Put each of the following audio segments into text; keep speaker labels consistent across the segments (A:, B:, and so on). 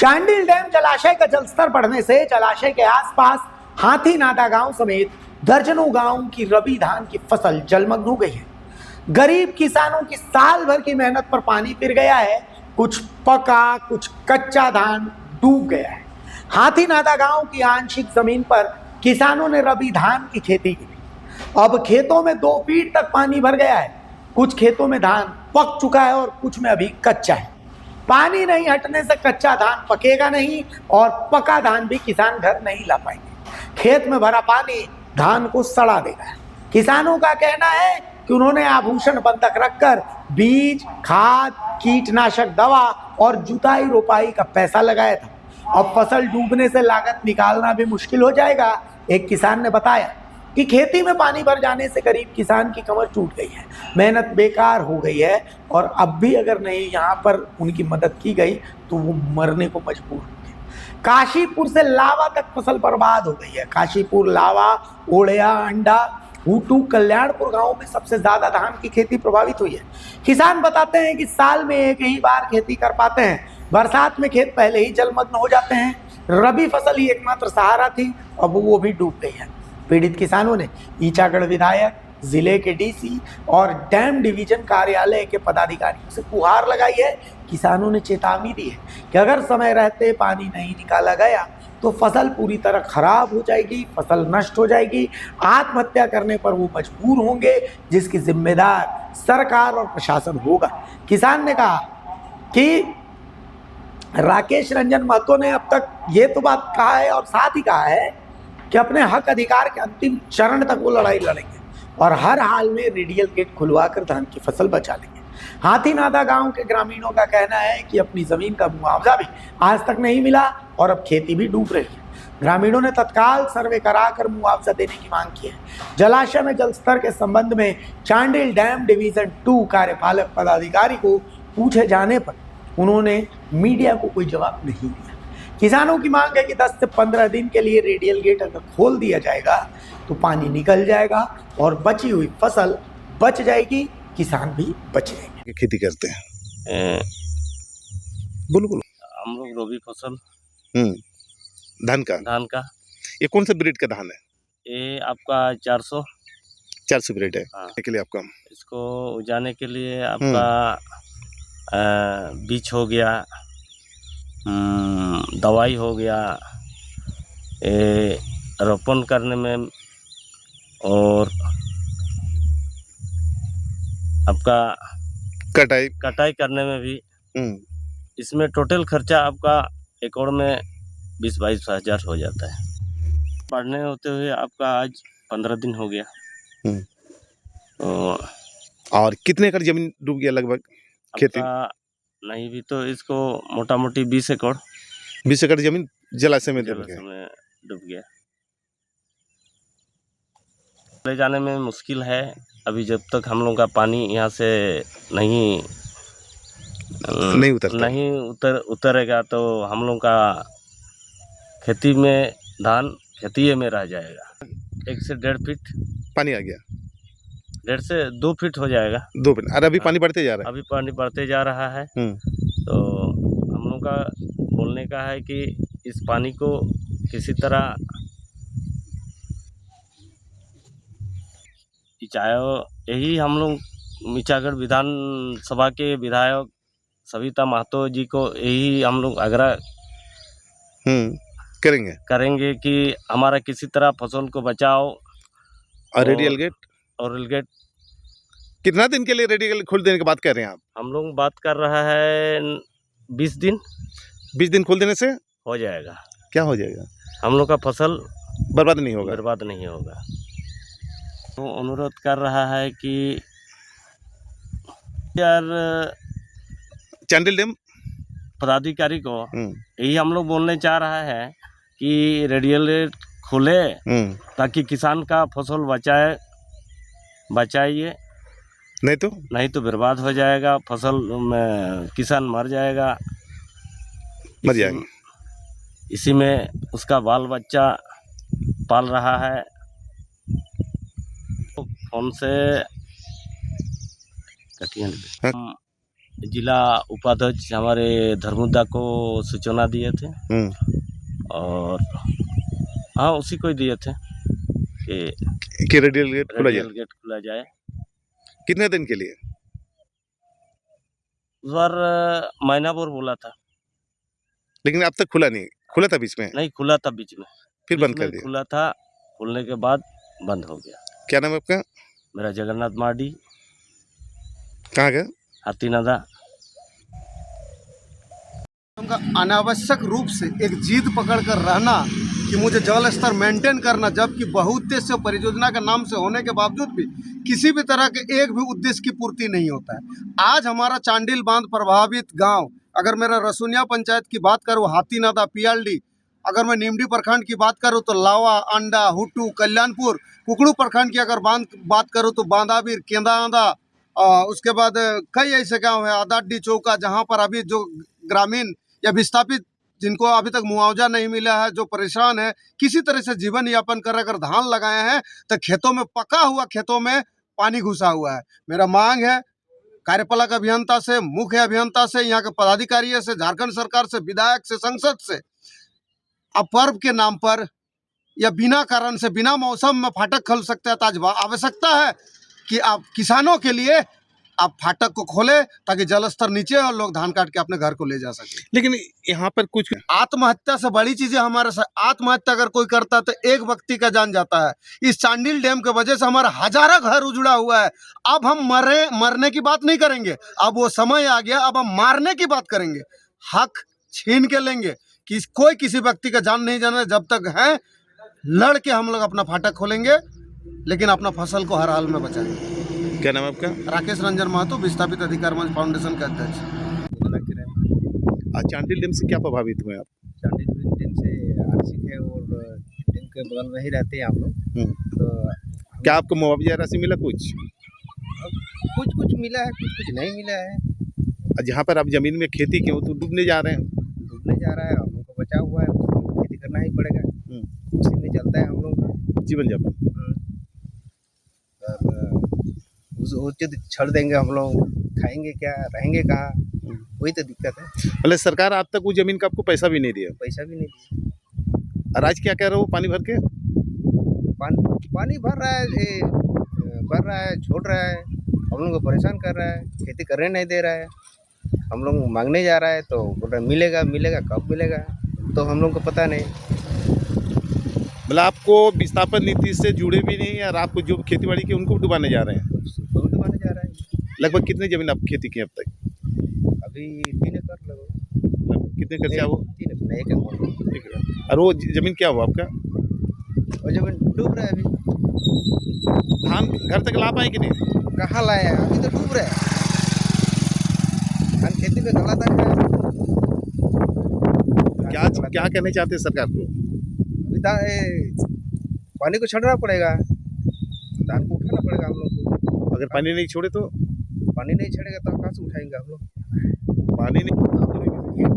A: Chandil dam जलाशय का जलस्तर बढ़ने से जलाशय के आसपास हाथी नादा गांव समेत दर्जनों गांवों की रबी धान की फसल जलमग्न हो गई है। गरीब किसानों की साल भर की मेहनत पर पानी फिर गया है। कुछ पका कुछ कच्चा धान डूब गया है। हाथी नादा गांव की आंशिक जमीन पर किसानों ने रबी धान की खेती की। अब खेतों में 2 फीट तक पानी भर गया है। कुछ खेतों में धान पक चुका है और कुछ में अभी कच्चा है। पानी नहीं हटने से कच्चा धान पकेगा नहीं और पका धान भी किसान घर नहीं ला पाएंगे। खेत में भरा पानी धान को सड़ा देगा। किसानों का कहना है कि उन्होंने आभूषण बंधक रखकर बीज, खाद, कीटनाशक दवा और जुताई रोपाई का पैसा लगाया था। अब फसल डूबने से लागत निकालना भी मुश्किल हो जाएगा। एक किसान ने बताया कि खेती में पानी भर जाने से गरीब किसान की कमर टूट गई है, मेहनत बेकार हो गई है और अब भी अगर नहीं यहाँ पर उनकी मदद की गई तो वो मरने को मजबूर होंगे। काशीपुर से लावा तक फसल बर्बाद हो गई है। काशीपुर, लावा, ओड़िया, अंडा, हुटू, कल्याणपुर गांवों में सबसे ज्यादा धान की खेती प्रभावित हुई है। किसान बताते हैं कि साल में एक ही बार खेती कर पाते हैं। बरसात में खेत पहले ही जलमग्न हो जाते हैं। रबी फसल ही एकमात्र सहारा थी, अब वो भी डूब गई है। पीड़ित किसानों ने ईचागढ़ विधायक, जिले के डीसी और डैम डिवीजन कार्यालय के पदाधिकारियों से गुहार लगाई है। किसानों ने चेतावनी दी है कि अगर समय रहते पानी नहीं निकाला गया तो फसल पूरी तरह खराब हो जाएगी, फसल नष्ट हो जाएगी। आत्महत्या करने पर वो मजबूर होंगे, जिसकी जिम्मेदार सरकार और प्रशासन होगा। किसान ने कहा कि राकेश रंजन महतो ने अब तक ये तो बात कहा है और साथ ही कहा है कि अपने हक अधिकार के अंतिम चरण तक वो लड़ाई लड़ेंगे और हर हाल में रेडियल गेट खुलवाकर धान की फसल बचा लेंगे। हाथी नादा गांव के ग्रामीणों का कहना है कि अपनी जमीन का मुआवजा भी आज तक नहीं मिला और अब खेती भी डूब रही है। ग्रामीणों ने तत्काल सर्वे कराकर मुआवजा देने की मांग की है। जलाशय में जलस्तर के संबंध में चांडिल डैम डिवीजन 2 कार्यपालक पदाधिकारी को पूछे जाने पर उन्होंने मीडिया को कोई जवाब नहीं दिया। किसानों की मांग है कि 10 से 15 दिन के लिए रेडियल गेट अगर खोल दिया जाएगा तो पानी निकल जाएगा और बची हुई फसल बच जाएगी, किसान भी बच जाएंगे।
B: खेती करते हैं बोलो बोलो।
C: हम लोग रबी फसल
B: धान का ये कौन सा ब्रीड का धान है?
C: ये आपका 400
B: ब्रीड है।
C: हाँ।
B: के लिए आपका
C: इसको उजाने के लिए आपका बीज हो गया, दवाई हो गया, रोपण करने में और आपका कटाई करने में भी इसमें टोटल खर्चा आपका एकड़ में 20-22 हज़ार हो जाता है। पढ़ने होते हुए आपका आज 15 दिन हो गया।
B: और कितने एकड़ जमीन डूब गया लगभग खेती?
C: नहीं भी तो इसको मोटा मोटी 20
B: एकड़ जमीन जलाशय में डूब
C: गया। ले जाने में मुश्किल है अभी, जब तक हम लोग का पानी यहाँ से नहीं उतरेगा तो हम लोग का खेती में धान खेती में रह जाएगा। 1 से 1.5 फीट
B: पानी आ गया,
C: 1.5 से 2 फीट हो जाएगा।
B: 2 फीट। और अभी पानी बढ़ते जा रहा है?
C: अभी पानी बढ़ते जा रहा है। तो हम लोग का बोलने का है कि इस पानी को किसी तरह चाहे यही हम लोग ईचागढ़ विधानसभा के विधायक सविता महतो जी को यही हम लोग आग्रह करेंगे कि हमारा किसी तरह फसल को बचाओ।
B: और रेडियल गेट कितना दिन के लिए रेडियल गेट खोल देने की बात कर रहे हैं आप? हम
C: लोग बात कर रहा है 20 दिन।
B: 20 दिन खोल देने से
C: हो जाएगा।
B: क्या हो जाएगा?
C: हम लोग का फसल
B: बर्बाद नहीं होगा।
C: तो अनुरोध कर रहा है कि यार
B: चांडिल डैम
C: पदाधिकारी को यही हम लोग बोलने चाह रहा है कि रेडियल गेट खोले ताकि किसान का फसल बचाइए, नहीं तो बर्बाद हो जाएगा फसल में, किसान मर जाएगा। इसी में उसका बाल बच्चा पाल रहा है। फोन से जिला उपाध्यक्ष हमारे धर्मुद्दा को सूचना दिए थे और हाँ उसी को ही दिए थे कि
B: रेडियल गेट खुला
C: रेडियल
B: जाए।
C: गेट खुला जाए।
B: कितने दिन के लिए?
C: उस बार महीना भर बोला था,
B: लेकिन अब तक खुला नहीं, खुला था बीच में,
C: नहीं खुला था बीच में,
B: फिर
C: बीच
B: बंद कर
C: में
B: दिया।
C: खुला था, खुलने के बाद बंद हो गया।
B: क्या नाम है आपका?
C: मेरा जगन्नाथ मार्डी,
B: कहाँ का?
C: हाथीनादा।
D: उनका अनावश्यक रूप से एक जिद पकड़ कर रहना कि मुझे जल स्तर मेंटेन करना, जबकि बहुउद्देश्य परियोजना के नाम से होने के बावजूद भी किसी भी तरह के एक भी उद्देश्य की पूर्ति नहीं होता है। आज हमारा चांडिल बांध प्रभावित गांव, अगर मेरा रसुनिया पंचायत की बात करूँ, हाथीनादा, पियालडी, अगर मैं नीमडी प्रखंड की बात करूँ तो लावा, अंडा, हुट्टू, कल्याणपुर, कुकड़ू प्रखंड की अगर बात करूँ तो बांदावीर, केंदादा, उसके बाद कई ऐसे गांव है, आदाडी, चौका, जहां पर अभी जो ग्रामीण या विस्थापित जिनको अभी तक मुआवजा नहीं मिला है, जो परेशान है, किसी तरह से जीवन यापन कर, अगर धान लगाए हैं तो खेतों में, पका हुआ खेतों में पानी घुसा हुआ है। मेरा मांग है कार्यपालक अभियंता से, मुख्य अभियंता से, यहाँ के पदाधिकारियों से, झारखंड सरकार से, विधायक से, संसद से, अब पर्व के नाम पर या बिना कारण से, बिना मौसम में फाटक खोल सकते हैं तो आज आवश्यकता है कि आप किसानों के लिए आप फाटक को खोले ताकि जल स्तर नीचे और लोग धान काट के अपने घर को ले जा सके।
B: लेकिन यहाँ पर कुछ
D: आत्महत्या से बड़ी चीजें हमारे साथ, आत्महत्या अगर कोई करता है तो एक व्यक्ति का जान जाता है। इस चांडिल डैम की वजह से हमारा हजारों घर उजड़ा हुआ है। अब हम मरने की बात नहीं करेंगे, अब वो समय आ गया, अब हम मारने की बात करेंगे। हक छीन के लेंगे कि कोई किसी व्यक्ति का जान नहीं जाना। जब तक है लड़ के हम लोग अपना फाटक खोलेंगे, लेकिन अपना फसल को हर हाल में बचाएंगे।
B: क्या नाम है आपका?
D: राकेश रंजन महतो, विस्थापित अधिकार मंच फाउंडेशन के अध्यक्ष।
B: आज चांडिल डैम से क्या प्रभावित हुए आप?
E: चांडिल डैम से आंशिक है और डैम के बगल में ही रहते हैं हम लोग। तो
B: क्या आपको मुआवजा राशि मिला? कुछ
E: कुछ मिला है, कुछ नहीं मिला है।
B: जहाँ पर आप जमीन में खेती की हो तो डूबने जा रहे हैं।
E: डूबने जा रहा है, हम लोग को बचा हुआ है, उसमें खेती करना ही पड़ेगा, उसी में चलता है हम लोग का
B: जीवन यापन।
E: वो छोड़ देंगे हम लोग, खाएंगे क्या, रहेंगे कहाँ, वही तो दिक्कत है।
B: मतलब सरकार आज तक वो जमीन का आपको पैसा भी नहीं दिया?
E: पैसा भी नहीं दिया।
B: और आज क्या कह रहे हो? पानी भर के
E: पानी भर रहा है, छोड़ रहा है, हम लोग को परेशान कर रहा है, खेती करने नहीं दे रहा है। हम लोग मांगने जा रहा है तो बोल रहा है मिलेगा कब मिलेगा, तो हम लोग को पता नहीं।
B: मतलब आपको विस्थापन नीति से जुड़े भी नहीं और आपको जो खेती बाड़ी की उनको डुबाने जा रहे हैं?
E: डुबाने जा रहा है।
B: लगभग कितनी जमीन आप खेती की अब तक?
E: अभी 3 एकड़ लगभग।
B: कितने खर्चा वो?
E: 3 एकड़, 1 एकड़।
B: और वो जमीन क्या हुआ आपका?
E: वो जमीन डूब रहा है अभी।
B: धान घर तक ला पाए कि नहीं?
E: कहाँ लाए हैं, अभी तो डूब रहा है। धान खेती में गला तक है।
B: क्या कहना चाहते हैं सरकार को?
E: पानी को छोड़ना पड़ेगा, धान को उठाना पड़ेगा हम लोग को।
B: अगर पानी नहीं छोड़े तो?
E: पानी नहीं छोड़ेगा तो कहाँ से उठाएंगे हम लोग?
B: पानी नहीं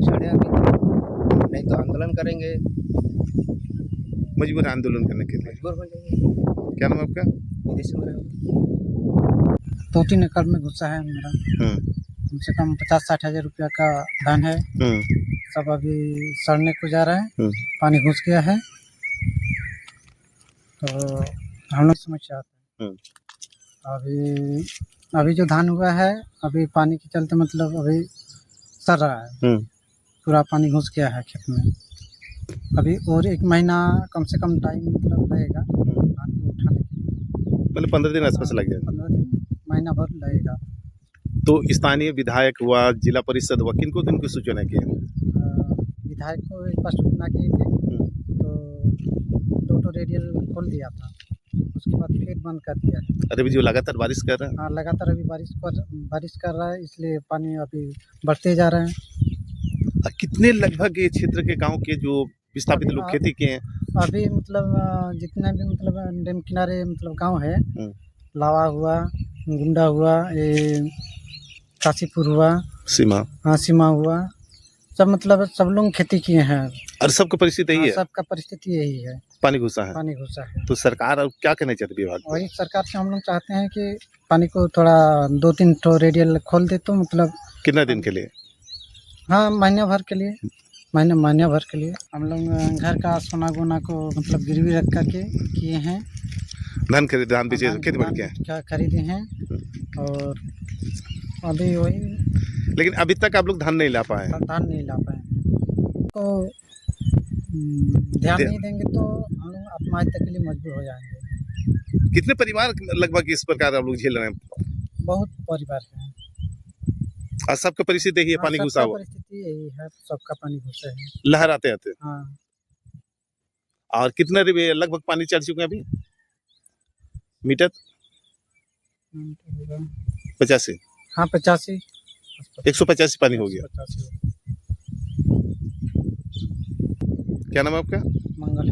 E: छोड़े अभी, नहीं तो आंदोलन करेंगे।
B: मजबूर आंदोलन करने के लिए
E: मजबूर हो जाएंगे।
B: क्या नाम है आपका?
E: विदेश में
F: 2-3 एकड़ में घुसा है मेरा। कम से कम 50-60 हज़ार रुपया का धान है। सब अभी सड़ने को जा रहा है, पानी घुस गया है, तो हम लोग समस्या आता है। अभी जो धान हुआ है, अभी पानी के चलते मतलब अभी सड़ रहा है, पूरा पानी घुस गया है खेत में। अभी और 1 महीना कम से कम टाइम मतलब लगेगा धान को उठाने के लिए।
B: मतलब 15 दिन आसपास लग जाएगा।
F: 15 दिन, महीना भर लगेगा।
B: तो स्थानीय विधायक हुआ, जिला परिषद हुआ, किनको सूचना की?
F: विधायक को एक बार सूचना किए थे, तो 2 रेडियल खोल दिया था, उसके बाद फिर बंद कर दिया है।
B: अरे भी जो लगातार बारिश कर रहा है।
F: हाँ, लगातार अभी बारिश कर रहा है, इसलिए पानी अभी बढ़ते जा रहे हैं।
B: कितने लगभग ये क्षेत्र के गांव के जो विस्थापित लोग खेती किए हैं?
F: अभी मतलब जितने भी मतलब डैम किनारे मतलब गांव है, लावा हुआ, गुंडा हुआ, ये काशीपुर हुआ,
B: सीमा
F: हाँ सीमा हुआ, सब मतलब सब लोग खेती किए हैं।
B: और सबकी परिस्थिति यही है,
F: सबका परिस्थिति यही है,
B: पानी घुसा है।
F: पानी घुसा है।
B: तो सरकार अब क्या कहना चाहती है विभाग को?
F: वही सरकार से हम लोग चाहते हैं कि पानी को थोड़ा 2-3 तो रेडियल खोल दे तो मतलब
B: कितना दिन के लिए?
F: हाँ महीने भर के लिए, महीने भर के लिए हम लोग घर का सोना गोना को मतलब गिरवी रख करके किए हैं।
B: धान खरीदे, धान बेचे, खेती बाड़ी किया है।
F: क्या खरीदे हैं और अभी वही
B: लेकिन अभी तक आप लोग धान नहीं ला पाए।
F: धान नहीं ला पाए। तो ध्यान नहीं देंगे तो हम लोग आत्महत्या के लिए मजबूर हो जाएंगे।
B: कितने परिवार लगभग इस प्रकार आप लोग झेल रहे हैं?
F: बहुत परिवार है
B: और सबका परिस्थिति यही है, पानी घुसा हुआ,
F: परिस्थिति यही है, सबका पानी घुसा है।
B: लहर आते आते।
F: हाँ
B: और कितना लगभग पानी चढ़ चुके हैं अभी मीटर? 85।
F: हाँ 85
B: 185 पानी हो गया।
F: 85।
B: क्या नाम है आपका?
F: मंगल।